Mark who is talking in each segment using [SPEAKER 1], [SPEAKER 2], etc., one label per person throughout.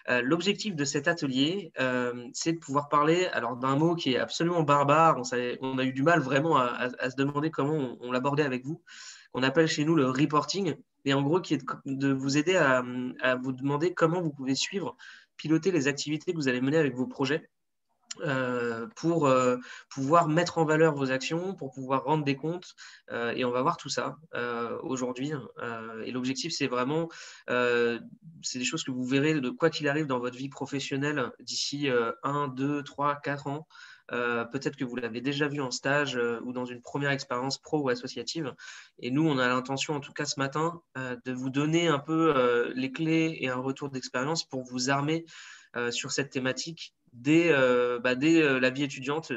[SPEAKER 1] L'objectif de cet atelier, c'est de pouvoir parler d'un mot qui est absolument barbare. On a eu du mal vraiment à se demander comment on l'abordait avec vous, qu'on appelle chez nous le reporting, et en gros qui est de vous aider à vous demander comment vous pouvez suivre, piloter les activités que vous allez mener avec vos projets. Pour pouvoir mettre en valeur vos actions, pour pouvoir rendre des comptes. Et on va voir tout ça aujourd'hui. Et l'objectif, c'est vraiment, c'est des choses que vous verrez de quoi qu'il arrive dans votre vie professionnelle d'ici 1, 2, 3, 4 ans. Peut-être que vous l'avez déjà vu en stage ou dans une première expérience pro ou associative. Et nous, on a l'intention, en tout cas ce matin, de vous donner un peu les clés et un retour d'expérience pour vous armer sur cette thématique dès la vie étudiante.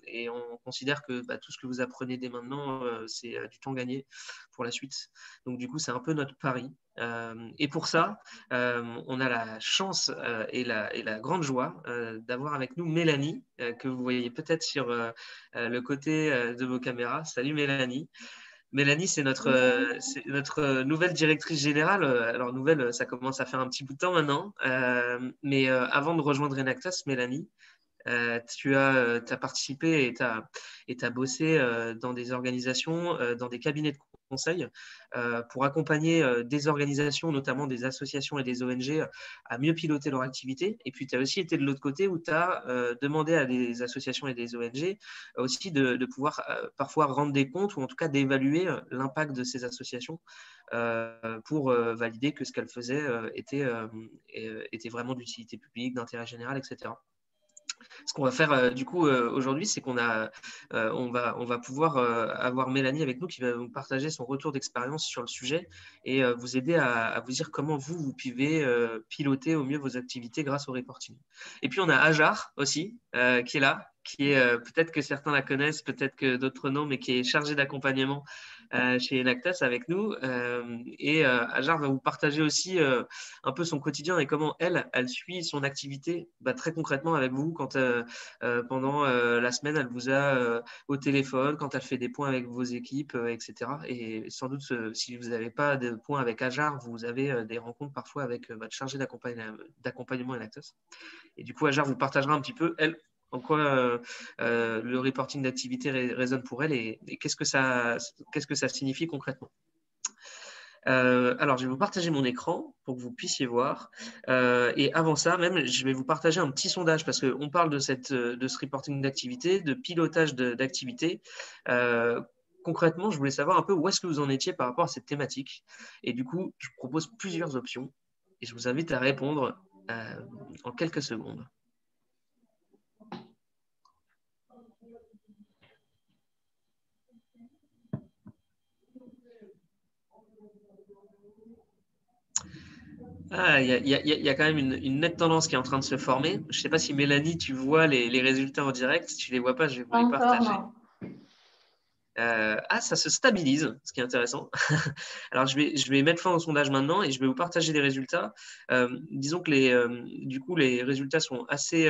[SPEAKER 1] Et on considère que tout ce que vous apprenez dès maintenant, c'est du temps gagné pour la suite. Donc, du coup, c'est un peu notre pari. Et pour ça, on a la chance et la grande joie d'avoir avec nous Mélanie, que vous voyez peut-être sur le côté de vos caméras. Salut Mélanie. Mélanie, c'est notre nouvelle directrice générale. Alors, nouvelle, ça commence à faire un petit bout de temps maintenant. Mais avant de rejoindre Enactus, Mélanie, tu as participé et tu as bossé dans des organisations, dans des cabinets de conseil pour accompagner des organisations, notamment des associations et des ONG, à mieux piloter leur activité. Et puis, tu as aussi été de l'autre côté où tu as demandé à des associations et des ONG aussi de pouvoir parfois rendre des comptes ou en tout cas d'évaluer l'impact de ces associations pour valider que ce qu'elles faisaient était vraiment d'utilité publique, d'intérêt général, etc. Ce qu'on va faire du coup aujourd'hui, c'est on va pouvoir avoir Mélanie avec nous qui va nous partager son retour d'expérience sur le sujet et vous aider à vous dire comment vous pouvez piloter au mieux vos activités grâce au reporting. Et puis on a Ajar aussi qui est là, qui est peut-être que certains la connaissent, peut-être que d'autres non, mais qui est chargée d'accompagnement chez Enactus avec nous. Et Ajar va vous partager aussi un peu son quotidien et comment elle suit son activité très concrètement avec vous quand pendant la semaine, elle vous a au téléphone, quand elle fait des points avec vos équipes, etc. Et sans doute, si vous n'avez pas de points avec Ajar, vous avez des rencontres parfois avec votre chargé d'accompagnement Enactus. Et du coup, Ajar vous partagera un petit peu, elle, en quoi le reporting d'activité résonne pour elle et qu'est-ce que ça signifie concrètement. Alors, je vais vous partager mon écran pour que vous puissiez voir. Et avant ça, même, je vais vous partager un petit sondage parce qu'on parle de ce reporting d'activité, de pilotage d'activité. Concrètement, je voulais savoir un peu où est-ce que vous en étiez par rapport à cette thématique. Et du coup, je vous propose plusieurs options et je vous invite à répondre en quelques secondes. Ah, il y a quand même une nette tendance qui est en train de se former. Je ne sais pas si Mélanie, tu vois les résultats en direct. Si tu ne les vois pas, je vais vous les
[SPEAKER 2] Encore,
[SPEAKER 1] partager.
[SPEAKER 2] non.
[SPEAKER 1] Ça se stabilise, ce qui est intéressant. Alors, je vais mettre fin au sondage maintenant et je vais vous partager les résultats. Disons que du coup, les résultats sont assez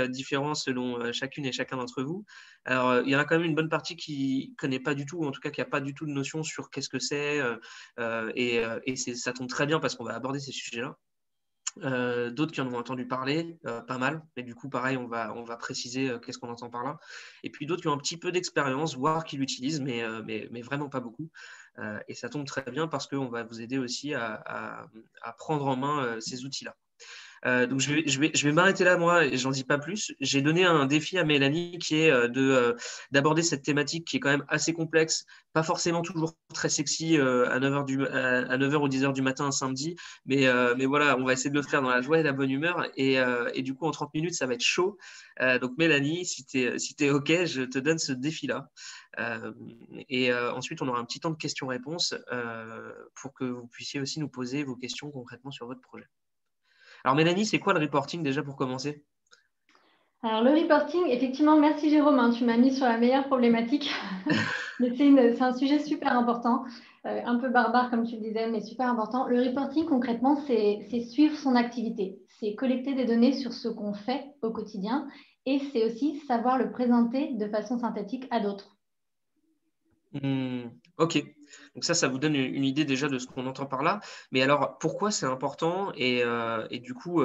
[SPEAKER 1] différents selon chacune et chacun d'entre vous. Alors, il y en a quand même une bonne partie qui ne connaît pas du tout, ou en tout cas qui n'a pas du tout de notion sur qu'est-ce que c'est. Et ça tombe très bien parce qu'on va aborder ces sujets-là. D'autres qui en ont entendu parler, pas mal, mais du coup, pareil, on va préciser qu'est-ce qu'on entend par là. Et puis d'autres qui ont un petit peu d'expérience, voire qui l'utilisent, mais vraiment pas beaucoup. Et ça tombe très bien parce qu'on va vous aider aussi à prendre en main ces outils-là. Donc je vais m'arrêter là, moi, et j'en dis pas plus. J'ai donné un défi à Mélanie qui est d'aborder cette thématique qui est quand même assez complexe, pas forcément toujours très sexy à 9h ou 10h du matin un samedi, mais voilà, on va essayer de le faire dans la joie et la bonne humeur. Et du coup, en 30 minutes, ça va être chaud. Donc Mélanie, si tu es OK, je te donne ce défi-là. Ensuite, on aura un petit temps de questions-réponses pour que vous puissiez aussi nous poser vos questions concrètement sur votre projet. Alors Mélanie, c'est quoi le reporting déjà pour commencer?
[SPEAKER 2] Alors, le reporting, effectivement, merci Jérôme, hein, tu m'as mis sur la meilleure problématique. Mais c'est un sujet super important, un peu barbare comme tu le disais, mais super important. Le reporting, concrètement, c'est suivre son activité. C'est collecter des données sur ce qu'on fait au quotidien et c'est aussi savoir le présenter de façon synthétique à d'autres.
[SPEAKER 1] Ok. Donc ça vous donne une idée déjà de ce qu'on entend par là. Mais alors, pourquoi c'est important et du coup,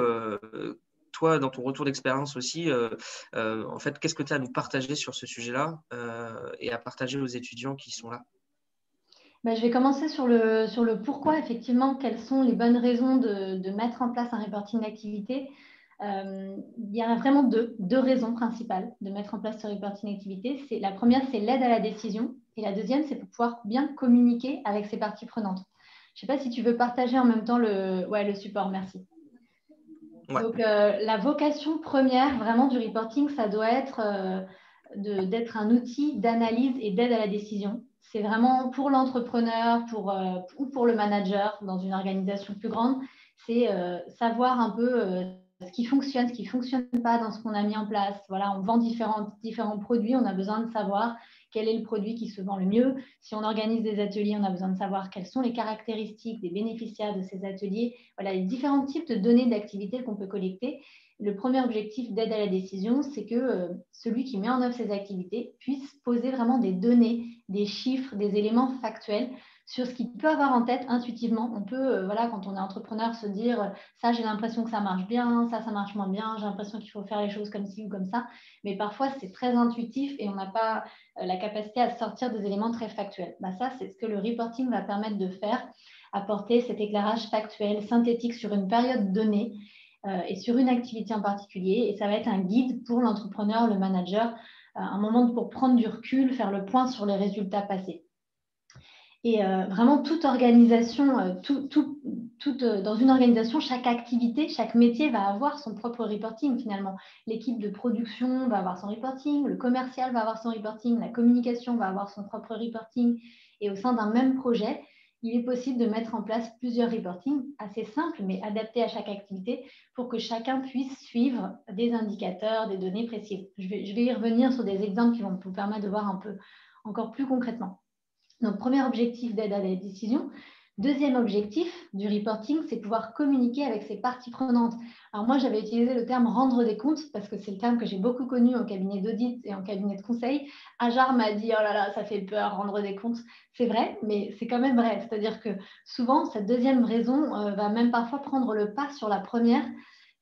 [SPEAKER 1] toi, dans ton retour d'expérience aussi, en fait, qu'est-ce que tu as à nous partager sur ce sujet-là et à partager aux étudiants qui sont là?
[SPEAKER 2] Je vais commencer sur le pourquoi, effectivement, quelles sont les bonnes raisons de mettre en place un reporting d'activité. Il y a vraiment deux raisons principales de mettre en place ce reporting d'activité. La première, c'est l'aide à la décision. Et la deuxième, c'est pour pouvoir bien communiquer avec ses parties prenantes. Je ne sais pas si tu veux partager en même temps le support. Merci.
[SPEAKER 1] Ouais.
[SPEAKER 2] Donc, la vocation première vraiment du reporting, ça doit être d'être un outil d'analyse et d'aide à la décision. C'est vraiment pour l'entrepreneur ou pour le manager dans une organisation plus grande, c'est savoir un peu ce qui fonctionne, ce qui ne fonctionne pas dans ce qu'on a mis en place. Voilà, on vend différents produits, on a besoin de savoir quel est le produit qui se vend le mieux. Si on organise des ateliers, on a besoin de savoir quelles sont les caractéristiques des bénéficiaires de ces ateliers. Voilà, les différents types de données d'activité qu'on peut collecter. Le premier objectif d'aide à la décision, c'est que celui qui met en œuvre ces activités puisse poser vraiment des données, des chiffres, des éléments factuels sur ce qu'il peut avoir en tête intuitivement. On peut, voilà, quand on est entrepreneur, se dire ça, j'ai l'impression que ça marche bien, ça marche moins bien, j'ai l'impression qu'il faut faire les choses comme ci ou comme ça. Mais parfois, c'est très intuitif et on n'a pas la capacité à sortir des éléments très factuels. Ça, c'est ce que le reporting va permettre de faire, apporter cet éclairage factuel, synthétique sur une période donnée et sur une activité en particulier. Et ça va être un guide pour l'entrepreneur, le manager, un moment pour prendre du recul, faire le point sur les résultats passés. Et vraiment, toute organisation, dans une organisation, chaque activité, chaque métier va avoir son propre reporting finalement. L'équipe de production va avoir son reporting, le commercial va avoir son reporting, la communication va avoir son propre reporting. Et au sein d'un même projet, il est possible de mettre en place plusieurs reportings assez simples, mais adaptés à chaque activité pour que chacun puisse suivre des indicateurs, des données précises. Je vais y revenir sur des exemples qui vont vous permettre de voir un peu encore plus concrètement. Donc, premier objectif d'aide à la décision. Deuxième objectif du reporting, c'est pouvoir communiquer avec ses parties prenantes. Alors moi, j'avais utilisé le terme rendre des comptes parce que c'est le terme que j'ai beaucoup connu en cabinet d'audit et en cabinet de conseil. Ajar m'a dit, oh là là, ça fait peur, rendre des comptes. C'est vrai, mais c'est quand même vrai. C'est-à-dire que souvent, cette deuxième raison va même parfois prendre le pas sur la première.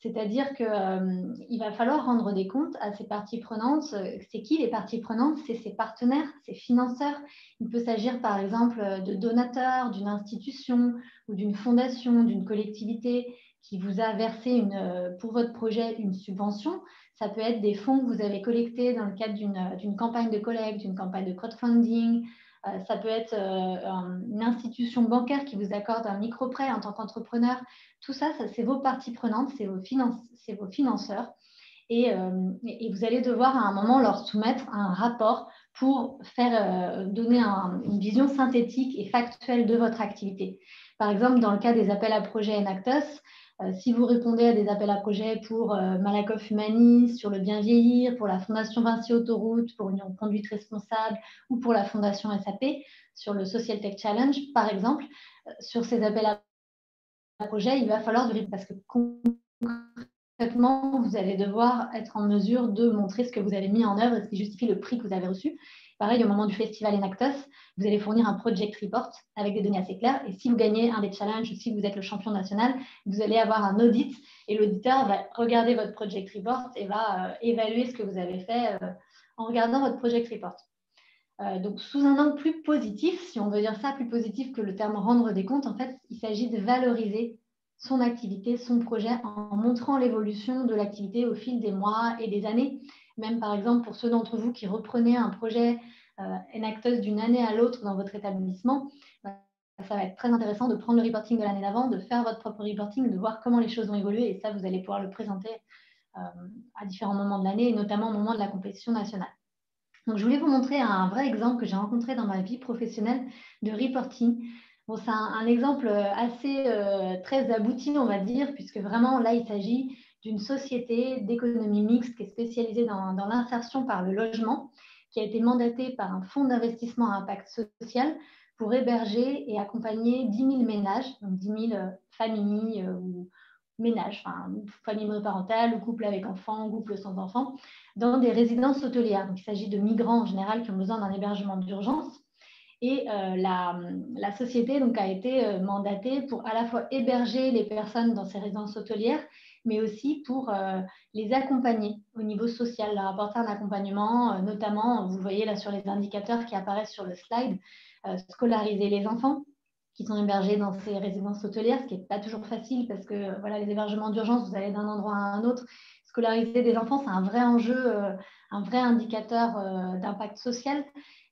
[SPEAKER 2] C'est-à-dire qu'il va falloir rendre des comptes à ses parties prenantes. C'est qui les parties prenantes? C'est ses partenaires, ses financeurs. Il peut s'agir par exemple de donateurs, d'une institution ou d'une fondation, d'une collectivité qui vous a versé pour votre projet une subvention. Ça peut être des fonds que vous avez collectés dans le cadre d'une campagne de collecte, d'une campagne de crowdfunding. Ça peut être une institution bancaire qui vous accorde un micro-prêt en tant qu'entrepreneur. Tout ça, c'est vos parties prenantes, c'est vos financeurs. Et vous allez devoir à un moment leur soumettre un rapport pour donner une vision synthétique et factuelle de votre activité. Par exemple, dans le cas des appels à projets Enactus, si vous répondez à des appels à projets pour Malakoff Humanis, sur le bien vieillir, pour la Fondation Vinci Autoroute, pour une conduite responsable ou pour la Fondation SAP, sur le Social Tech Challenge, par exemple, sur ces appels à projets, il va falloir parce que concrètement, vous allez devoir être en mesure de montrer ce que vous avez mis en œuvre et ce qui justifie le prix que vous avez reçu. Pareil, au moment du festival Enactus, vous allez fournir un project report avec des données assez claires. Et si vous gagnez un des challenges ou si vous êtes le champion national, vous allez avoir un audit et l'auditeur va regarder votre project report et va évaluer ce que vous avez fait en regardant votre project report. Donc, sous un angle plus positif, si on veut dire ça, plus positif que le terme rendre des comptes, en fait, il s'agit de valoriser son activité, son projet, en montrant l'évolution de l'activité au fil des mois et des années. Même par exemple, pour ceux d'entre vous qui reprenaient un projet Enactus d'une année à l'autre dans votre établissement, ça va être très intéressant de prendre le reporting de l'année d'avant, de faire votre propre reporting, de voir comment les choses ont évolué. Et ça, vous allez pouvoir le présenter à différents moments de l'année, et notamment au moment de la compétition nationale. Donc, je voulais vous montrer un vrai exemple que j'ai rencontré dans ma vie professionnelle de reporting. Bon, c'est un exemple assez très abouti, on va dire, puisque vraiment, là, il s'agit d'une société d'économie mixte qui est spécialisée dans l'insertion par le logement, qui a été mandatée par un fonds d'investissement à impact social pour héberger et accompagner 10 000 ménages, donc 10 000 familles ou ménages, enfin, famille monoparentale, ou couple avec enfants, couple sans enfants, dans des résidences hôtelières. Donc, il s'agit de migrants en général qui ont besoin d'un hébergement d'urgence. Et la société donc, a été mandatée pour à la fois héberger les personnes dans ces résidences hôtelières, mais aussi pour les accompagner au niveau social, leur apporter un accompagnement, notamment, vous voyez là sur les indicateurs qui apparaissent sur le slide, scolariser les enfants qui sont hébergés dans ces résidences hôtelières, ce qui n'est pas toujours facile parce que voilà, les hébergements d'urgence, vous allez d'un endroit à un autre. Scolariser des enfants, c'est un vrai enjeu, un vrai indicateur d'impact social.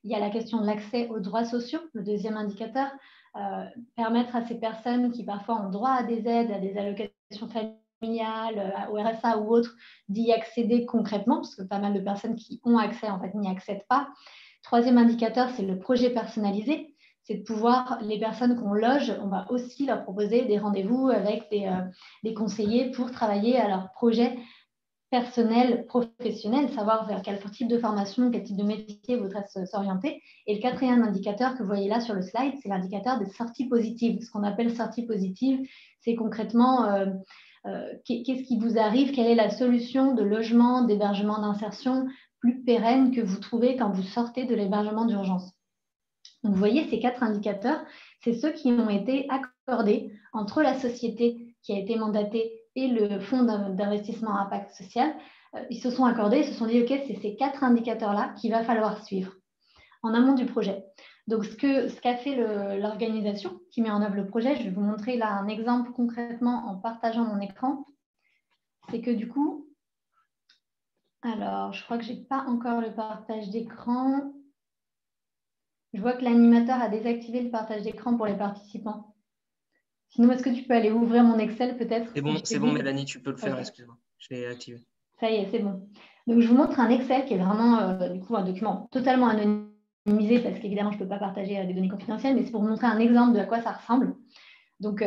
[SPEAKER 2] Il y a la question de l'accès aux droits sociaux, le deuxième indicateur, permettre à ces personnes qui parfois ont droit à des aides, à des allocations familiales, au RSA ou autres, d'y accéder concrètement, parce que pas mal de personnes qui ont accès, en fait, n'y accèdent pas. Troisième indicateur, c'est le projet personnalisé. C'est de pouvoir, les personnes qu'on loge, on va aussi leur proposer des rendez-vous avec des conseillers pour travailler à leur projet personnel, professionnel, savoir vers quel type de formation, quel type de métier voudrait s'orienter. Et le quatrième indicateur que vous voyez là sur le slide, c'est l'indicateur des sorties positives. Ce qu'on appelle sortie positive, c'est concrètement qu'est-ce qui vous arrive, quelle est la solution de logement, d'hébergement, d'insertion plus pérenne que vous trouvez quand vous sortez de l'hébergement d'urgence. Donc, vous voyez, ces 4 indicateurs, c'est ceux qui ont été accordés entre la société qui a été mandatée et le fonds d'investissement à impact social. Ils se sont accordés, ils se sont dit, OK, c'est ces 4 indicateurs-là qu'il va falloir suivre en amont du projet. Donc, ce qu'a fait l'organisation qui met en œuvre le projet, je vais vous montrer là un exemple concrètement en partageant mon écran, c'est que du coup, alors, je crois que je n'ai pas encore le partage d'écran. Je vois que l'animateur a désactivé le partage d'écran pour les participants. Sinon, est-ce que tu peux aller ouvrir mon Excel peut-être?
[SPEAKER 1] C'est bon, Mélanie, tu peux le faire, okay. Excuse-moi, je l'ai activé.
[SPEAKER 2] Ça y est, c'est bon. Donc, je vous montre un Excel qui est vraiment du coup, un document totalement anonymisé parce qu'évidemment, je ne peux pas partager des données confidentielles, mais c'est pour vous montrer un exemple de à quoi ça ressemble. Donc,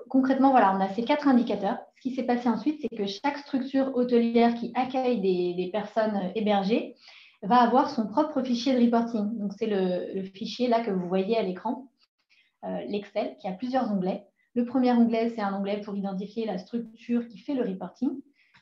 [SPEAKER 2] concrètement, voilà, on a ces 4 indicateurs. Ce qui s'est passé ensuite, c'est que chaque structure hôtelière qui accueille des personnes hébergées va avoir son propre fichier de reporting. Donc, c'est le fichier là que vous voyez à l'écran, l'Excel, qui a plusieurs onglets. Le premier onglet, c'est un onglet pour identifier la structure qui fait le reporting.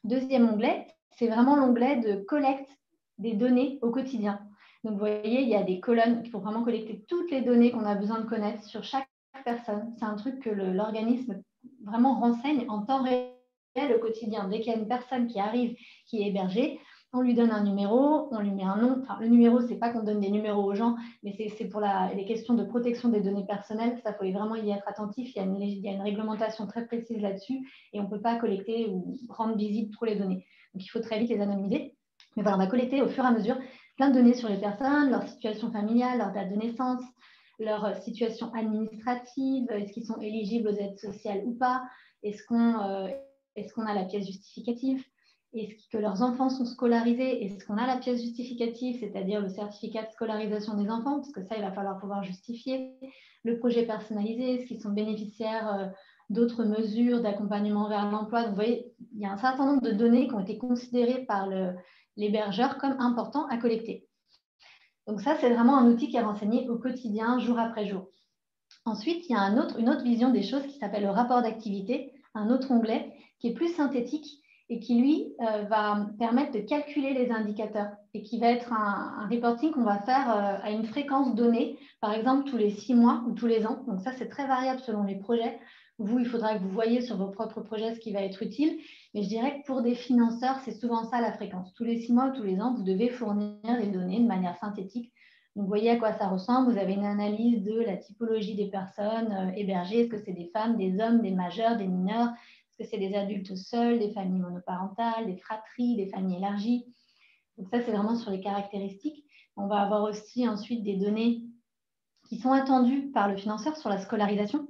[SPEAKER 2] Deuxième onglet, c'est vraiment l'onglet de collecte des données au quotidien. Donc, vous voyez, il y a des colonnes pour vraiment collecter toutes les données qu'on a besoin de connaître sur chaque personne. C'est un truc que l'organisme vraiment renseigne en temps réel au quotidien. Dès qu'il y a une personne qui arrive, qui est hébergée, on lui donne un numéro, on lui met un nom. Enfin, le numéro, ce n'est pas qu'on donne des numéros aux gens, mais c'est pour les questions de protection des données personnelles. Ça, il faut vraiment y être attentif. Il y a une réglementation très précise là-dessus et on ne peut pas collecter ou rendre visible trop les données. Donc, il faut très vite les anonymiser. Mais voilà, on va collecter au fur et à mesure plein de données sur les personnes, leur situation familiale, leur date de naissance, leur situation administrative, est-ce qu'ils sont éligibles aux aides sociales ou pas, est-ce qu'on a la pièce justificative, est-ce que leurs enfants sont scolarisés, est-ce qu'on a la pièce justificative, c'est-à-dire le certificat de scolarisation des enfants, parce que ça, il va falloir pouvoir justifier, le projet personnalisé, est-ce qu'ils sont bénéficiaires d'autres mesures d'accompagnement vers l'emploi. Donc, vous voyez, il y a un certain nombre de données qui ont été considérées par l'hébergeur comme importants à collecter. Donc ça, c'est vraiment un outil qui est renseigné au quotidien, jour après jour. Ensuite, il y a une autre vision des choses qui s'appelle le rapport d'activité, un autre onglet qui est plus synthétique et qui, lui, va permettre de calculer les indicateurs et qui va être un reporting qu'on va faire à une fréquence donnée, par exemple tous les 6 mois ou tous les ans. Donc ça, c'est très variable selon les projets. Vous, il faudra que vous voyez sur vos propres projets ce qui va être utile. Mais je dirais que pour des financeurs, c'est souvent ça la fréquence. Tous les 6 mois ou tous les ans, vous devez fournir les données de manière synthétique. Donc, vous voyez à quoi ça ressemble. Vous avez une analyse de la typologie des personnes hébergées. Est-ce que c'est des femmes, des hommes, des majeurs, des mineurs? Est-ce que c'est des adultes seuls, des familles monoparentales, des fratries, des familles élargies? Donc, ça, c'est vraiment sur les caractéristiques. On va avoir aussi ensuite des données qui sont attendues par le financeur sur la scolarisation.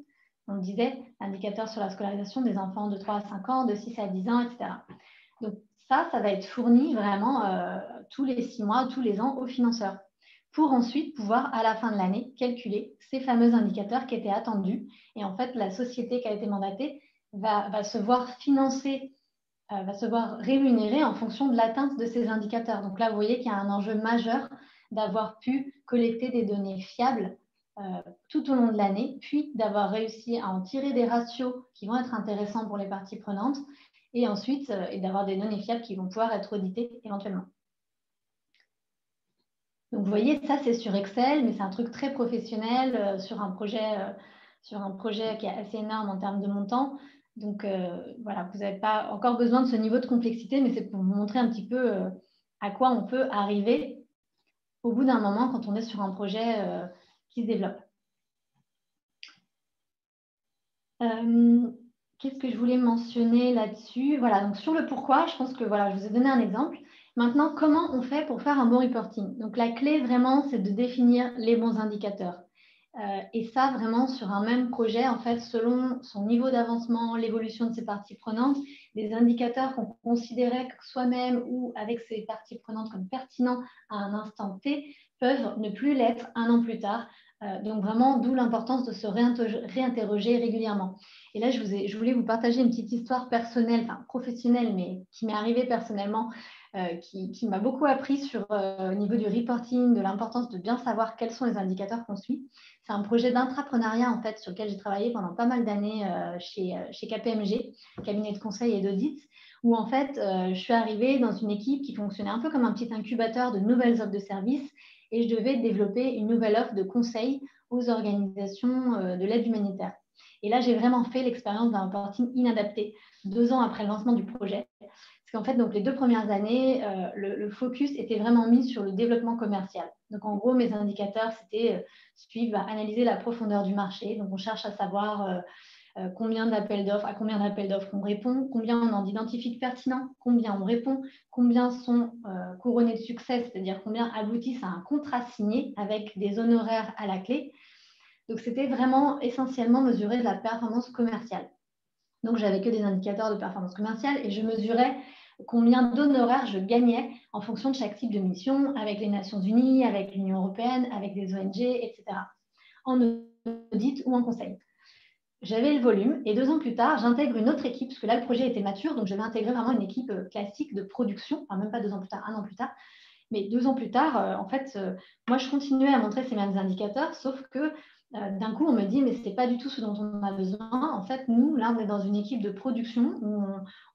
[SPEAKER 2] On disait, indicateur sur la scolarisation des enfants de 3 à 5 ans, de 6 à 10 ans, etc. Donc, ça va être fourni vraiment tous les 6 mois, tous les ans aux financeurs, pour ensuite pouvoir, à la fin de l'année, calculer ces fameux indicateurs qui étaient attendus. Et en fait, la société qui a été mandatée va se voir financer, va se voir rémunérée en fonction de l'atteinte de ces indicateurs. Donc là, vous voyez qu'il y a un enjeu majeur d'avoir pu collecter des données fiables tout au long de l'année, puis d'avoir réussi à en tirer des ratios qui vont être intéressants pour les parties prenantes, et ensuite d'avoir des données fiables qui vont pouvoir être auditées éventuellement. Donc, vous voyez, ça, c'est sur Excel, mais c'est un truc très professionnel sur un projet qui est assez énorme en termes de montant. Donc, voilà, vous n'avez pas encore besoin de ce niveau de complexité, mais c'est pour vous montrer un petit peu à quoi on peut arriver au bout d'un moment quand on est sur un projet qui se développe. Qu'est-ce que je voulais mentionner là-dessus? Voilà, donc sur le pourquoi, je pense que voilà, je vous ai donné un exemple. Maintenant, comment on fait pour faire un bon reporting? Donc, la clé vraiment, c'est de définir les bons indicateurs. Et ça, vraiment, sur un même projet, en fait, selon son niveau d'avancement, l'évolution de ses parties prenantes, les indicateurs qu'on considérait soi-même ou avec ses parties prenantes comme pertinents à un instant T peuvent ne plus l'être un an plus tard. Donc, vraiment, d'où l'importance de se réinterroger régulièrement. Et là, je voulais vous partager une petite histoire personnelle, enfin professionnelle, mais qui m'est arrivée personnellement, qui m'a beaucoup appris au niveau du reporting, de l'importance de bien savoir quels sont les indicateurs qu'on suit. C'est un projet d'intrapreneuriat en fait sur lequel j'ai travaillé pendant pas mal d'années chez KPMG, cabinet de conseil et d'audit, où en fait je suis arrivée dans une équipe qui fonctionnait un peu comme un petit incubateur de nouvelles offres de services et je devais développer une nouvelle offre de conseil aux organisations de l'aide humanitaire. Et là, j'ai vraiment fait l'expérience d'un reporting inadapté 2 ans après le lancement du projet. Parce qu'en fait, donc, les 2 premières années, le focus était vraiment mis sur le développement commercial. Donc, en gros, mes indicateurs, c'était suivre, analyser la profondeur du marché. Donc, on cherche à savoir combien d'appels d'offres, à combien d'appels d'offres on répond, combien on en identifie de pertinents, combien on répond, combien sont couronnés de succès, c'est-à-dire combien aboutissent à un contrat signé avec des honoraires à la clé. Donc, c'était vraiment essentiellement mesurer la performance commerciale. Donc, j'avais que des indicateurs de performance commerciale et je mesurais combien d'honoraires je gagnais en fonction de chaque type de mission avec les Nations Unies, avec l'Union européenne, avec des ONG, etc. En audit ou en conseil. J'avais le volume et 2 ans plus tard, j'intègre une autre équipe parce que là, le projet était mature, donc j'avais intégré vraiment une équipe classique de production, enfin même pas 2 ans plus tard, 1 an plus tard. Mais 2 ans plus tard, en fait, moi, je continuais à montrer ces mêmes indicateurs, sauf que d'un coup, on me dit, mais ce n'est pas du tout ce dont on a besoin. En fait, nous, là, on est dans une équipe de production où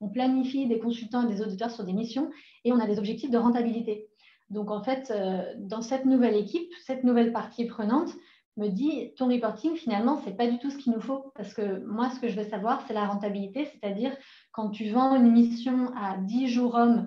[SPEAKER 2] on planifie des consultants et des auditeurs sur des missions et on a des objectifs de rentabilité. Donc, en fait, dans cette nouvelle équipe, cette nouvelle partie prenante me dit, ton reporting, finalement, ce n'est pas du tout ce qu'il nous faut. Parce que moi, ce que je veux savoir, c'est la rentabilité, c'est-à-dire quand tu vends une mission à 10 jours hommes,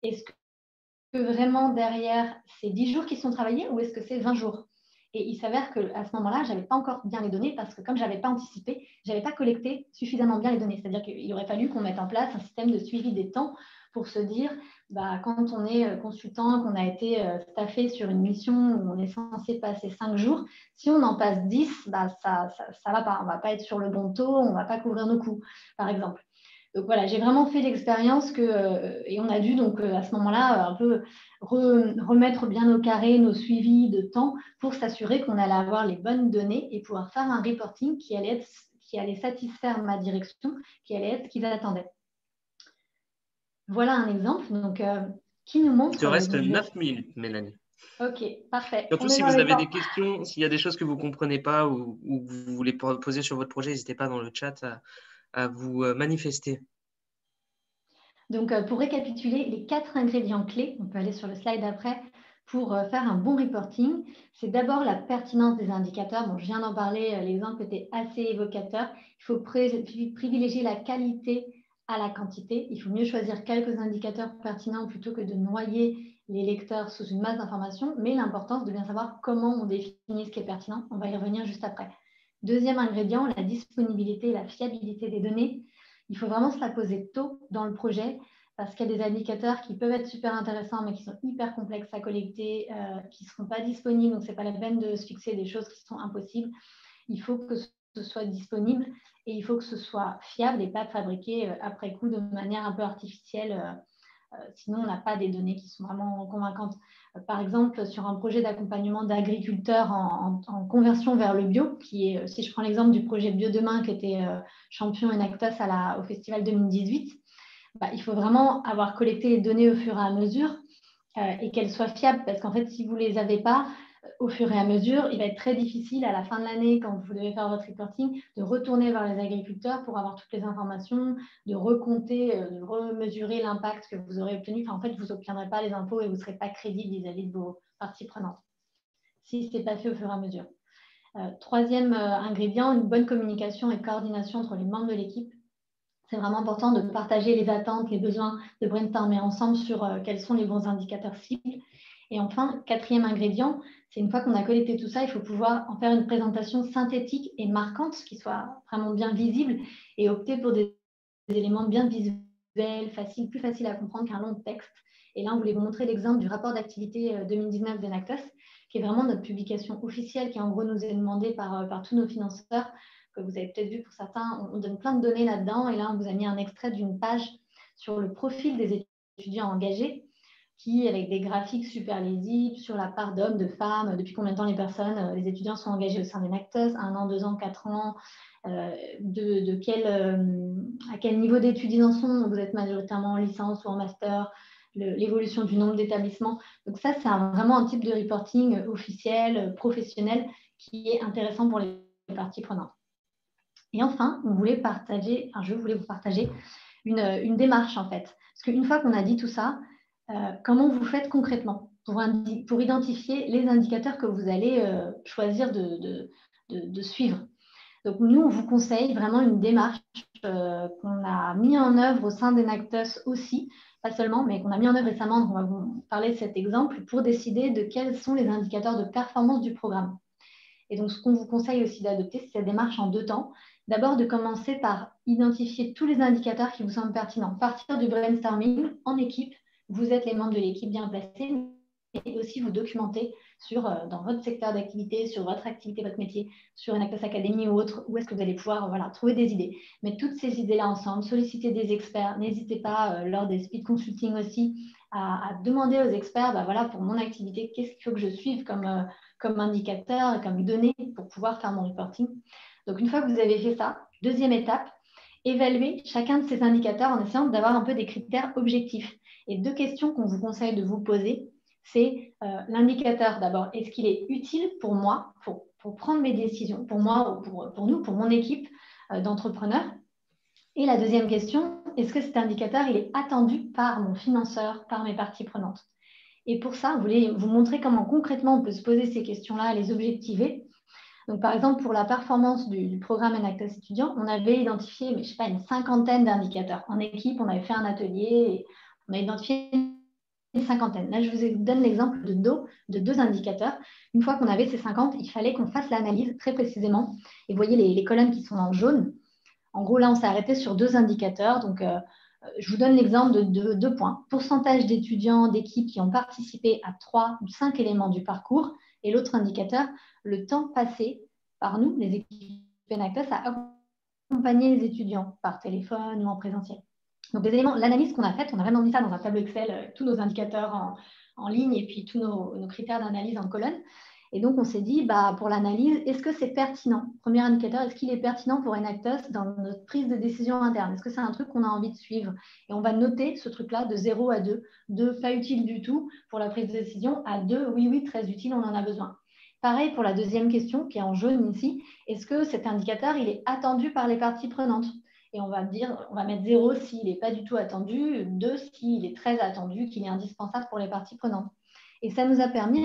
[SPEAKER 2] est-ce que vraiment derrière, c'est 10 jours qui sont travaillés ou est-ce que c'est 20 jours? Et il s'avère qu'à ce moment-là, je n'avais pas encore bien les données parce que comme je n'avais pas anticipé, je n'avais pas collecté suffisamment bien les données. C'est-à-dire qu'il aurait fallu qu'on mette en place un système de suivi des temps pour se dire, quand on est consultant, qu'on a été staffé sur une mission où on est censé passer 5 jours, si on en passe 10, ça ne va pas. On ne va pas être sur le bon taux, on ne va pas couvrir nos coûts, par exemple. Donc voilà, j'ai vraiment fait l'expérience et on a dû donc à ce moment-là un peu remettre bien au carré nos suivis de temps pour s'assurer qu'on allait avoir les bonnes données et pouvoir faire un reporting qui allait satisfaire ma direction, qui allait être ce qu'ils attendaient. Voilà un exemple donc, qui nous montre…
[SPEAKER 1] Il te reste 9 minutes, Mélanie.
[SPEAKER 2] Ok, parfait.
[SPEAKER 1] Surtout si vous avez des questions, s'il y a des choses que vous ne comprenez pas ou que vous voulez poser sur votre projet, n'hésitez pas dans le chat à vous manifester.
[SPEAKER 2] Donc, pour récapituler les 4 ingrédients clés, on peut aller sur le slide après, pour faire un bon reporting, c'est d'abord la pertinence des indicateurs. Bon, je viens d'en parler, l'exemple était assez évocateur. Il faut privilégier la qualité à la quantité. Il faut mieux choisir quelques indicateurs pertinents plutôt que de noyer les lecteurs sous une masse d'informations, mais l'importance de bien savoir comment on définit ce qui est pertinent. On va y revenir juste après. Deuxième ingrédient, la disponibilité et la fiabilité des données. Il faut vraiment se la poser tôt dans le projet parce qu'il y a des indicateurs qui peuvent être super intéressants mais qui sont hyper complexes à collecter, qui ne seront pas disponibles. Donc, ce n'est pas la peine de se fixer des choses qui sont impossibles. Il faut que ce soit disponible et il faut que ce soit fiable et pas fabriqué après coup de manière un peu artificielle. Sinon, on n'a pas des données qui sont vraiment convaincantes. Par exemple, sur un projet d'accompagnement d'agriculteurs en conversion vers le bio, qui est, si je prends l'exemple du projet Bio Demain qui était champion Enactos au Festival 2018, il faut vraiment avoir collecté les données au fur et à mesure et qu'elles soient fiables parce qu'en fait, si vous ne les avez pas, au fur et à mesure, il va être très difficile à la fin de l'année, quand vous devez faire votre reporting, de retourner vers les agriculteurs pour avoir toutes les informations, de recompter, de remesurer l'impact que vous aurez obtenu. Enfin, en fait, vous n'obtiendrez pas les impôts et vous ne serez pas crédible vis-à-vis de vos parties prenantes, si ce n'est pas fait au fur et à mesure. Troisième ingrédient, une bonne communication et coordination entre les membres de l'équipe. C'est vraiment important de partager les attentes, les besoins, de brainstormer ensemble sur quels sont les bons indicateurs cibles. Et enfin, quatrième ingrédient, c'est une fois qu'on a collecté tout ça, il faut pouvoir en faire une présentation synthétique et marquante, qui soit vraiment bien visible, et opter pour des éléments bien visuels, faciles, plus faciles à comprendre qu'un long texte. Et là, on voulait vous montrer l'exemple du rapport d'activité 2019 d'Enactus, qui est vraiment notre publication officielle, qui en gros nous est demandée par tous nos financeurs, que vous avez peut-être vu pour certains. On donne plein de données là-dedans, et là, on vous a mis un extrait d'une page sur le profil des étudiants engagés, qui, avec des graphiques super lisibles sur la part d'hommes, de femmes, depuis combien de temps les étudiants sont engagés au sein d'Enactus, 1 an, 2 ans, 4 ans, à quel niveau d'études ils en sont. Vous êtes majoritairement en licence ou en master, l'évolution du nombre d'établissements. Donc ça, c'est vraiment un type de reporting officiel, professionnel, qui est intéressant pour les parties prenantes. Et enfin, je voulais vous partager une démarche, en fait. Parce qu'une fois qu'on a dit tout ça, comment vous faites concrètement pour identifier les indicateurs que vous allez choisir de suivre. Donc, nous, on vous conseille vraiment une démarche qu'on a mis en œuvre au sein d'Enactus aussi, pas seulement, mais qu'on a mis en œuvre récemment. Donc, on va vous parler de cet exemple pour décider de quels sont les indicateurs de performance du programme. Et donc, ce qu'on vous conseille aussi d'adopter, c'est cette démarche en 2 temps. D'abord, de commencer par identifier tous les indicateurs qui vous semblent pertinents. Partir du brainstorming en équipe. Vous êtes les membres de l'équipe bien placés, et aussi vous documenter dans votre secteur d'activité, sur votre activité, votre métier, sur Enactus Academy ou autre, où est-ce que vous allez pouvoir trouver des idées. Mettre toutes ces idées-là ensemble, solliciter des experts. N'hésitez pas, lors des speed consulting aussi, à demander aux experts, pour mon activité, qu'est-ce qu'il faut que je suive comme indicateur, comme données pour pouvoir faire mon reporting. Donc, une fois que vous avez fait ça, deuxième étape, évaluer chacun de ces indicateurs en essayant d'avoir un peu des critères objectifs. Et 2 questions qu'on vous conseille de vous poser, c'est l'indicateur d'abord, est-ce qu'il est utile pour moi, pour prendre mes décisions, pour moi ou pour nous, pour mon équipe d'entrepreneurs. Et la deuxième question, est-ce que cet indicateur il est attendu par mon financeur, par mes parties prenantes? Et pour ça, on voulait vous montrer comment concrètement on peut se poser ces questions-là, les objectiver. Donc, par exemple, pour la performance du programme Enactus étudiant, on avait identifié, une 50aine d'indicateurs. En équipe, on avait fait un atelier et on a identifié une 50aine. Là, je vous donne l'exemple de 2 indicateurs. Une fois qu'on avait ces 50, il fallait qu'on fasse l'analyse très précisément. Et vous voyez les colonnes qui sont en jaune. En gros, là, on s'est arrêté sur 2 indicateurs. Donc, je vous donne l'exemple de 2 points. Pourcentage d'étudiants d'équipe qui ont participé à 3 ou 5 éléments du parcours. Et l'autre indicateur, le temps passé par nous, les équipes Enactus, à accompagner les étudiants par téléphone ou en présentiel. Donc, les éléments, l'analyse qu'on a faite, on a vraiment mis ça dans un tableau Excel, tous nos indicateurs en ligne et puis tous nos critères d'analyse en colonne. Et donc, on s'est dit, pour l'analyse, est-ce que c'est pertinent? Premier indicateur, est-ce qu'il est pertinent pour Enactus dans notre prise de décision interne? Est-ce que c'est un truc qu'on a envie de suivre? Et on va noter ce truc-là de 0 à 2. 2, pas utile du tout pour la prise de décision. À 2, oui, très utile, on en a besoin. Pareil pour la deuxième question, qui est en jaune ici. Est-ce que cet indicateur, il est attendu par les parties prenantes? Et on va mettre 0 s'il n'est pas du tout attendu, 2 s'il est très attendu, qu'il est indispensable pour les parties prenantes. Et ça nous a permis,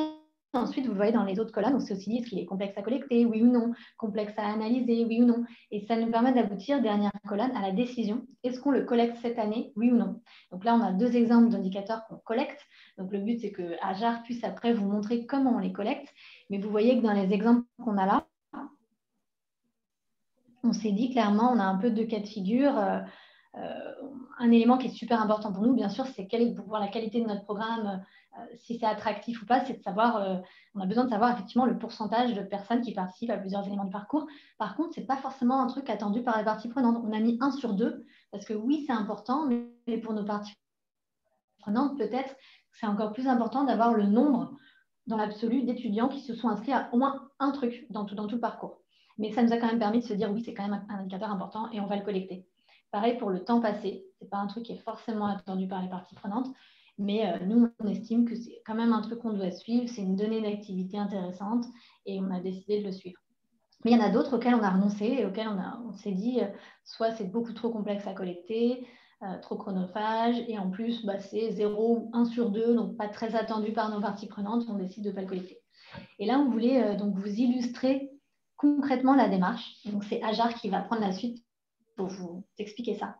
[SPEAKER 2] ensuite, vous le voyez dans les autres colonnes, on s'est aussi dit est-ce qu'il est complexe à collecter, oui ou non, complexe à analyser, oui ou non. Et ça nous permet d'aboutir, dernière colonne, à la décision. Est-ce qu'on le collecte cette année, oui ou non? Donc là, on a 2 exemples d'indicateurs qu'on collecte. Donc le but, c'est que Ajar puisse après vous montrer comment on les collecte. Mais vous voyez que dans les exemples qu'on a là, on s'est dit clairement, on a un peu 2 cas de figure. Un élément qui est super important pour nous, bien sûr, c'est pour voir la qualité de notre programme, si c'est attractif ou pas, c'est de savoir, on a besoin de savoir effectivement le pourcentage de personnes qui participent à plusieurs éléments du parcours. Par contre, ce n'est pas forcément un truc attendu par les parties prenantes. On a mis 1 sur 2, parce que oui, c'est important, mais pour nos parties prenantes, peut-être c'est encore plus important d'avoir le nombre dans l'absolu d'étudiants qui se sont inscrits à au moins un truc dans tout le parcours. Mais ça nous a quand même permis de se dire oui, c'est quand même un indicateur important et on va le collecter. Pareil pour le temps passé, ce n'est pas un truc qui est forcément attendu par les parties prenantes. Mais nous, on estime que c'est quand même un truc qu'on doit suivre, c'est une donnée d'activité intéressante et on a décidé de le suivre. Mais il y en a d'autres auxquels on a renoncé et auxquels on s'est dit soit c'est beaucoup trop complexe à collecter, trop chronophage, et en plus, c'est 0 ou 1 sur 2, donc pas très attendu par nos parties prenantes, on décide de ne pas le collecter. Et là, on voulait donc vous illustrer concrètement la démarche. Donc c'est Ajar qui va prendre la suite pour vous expliquer ça.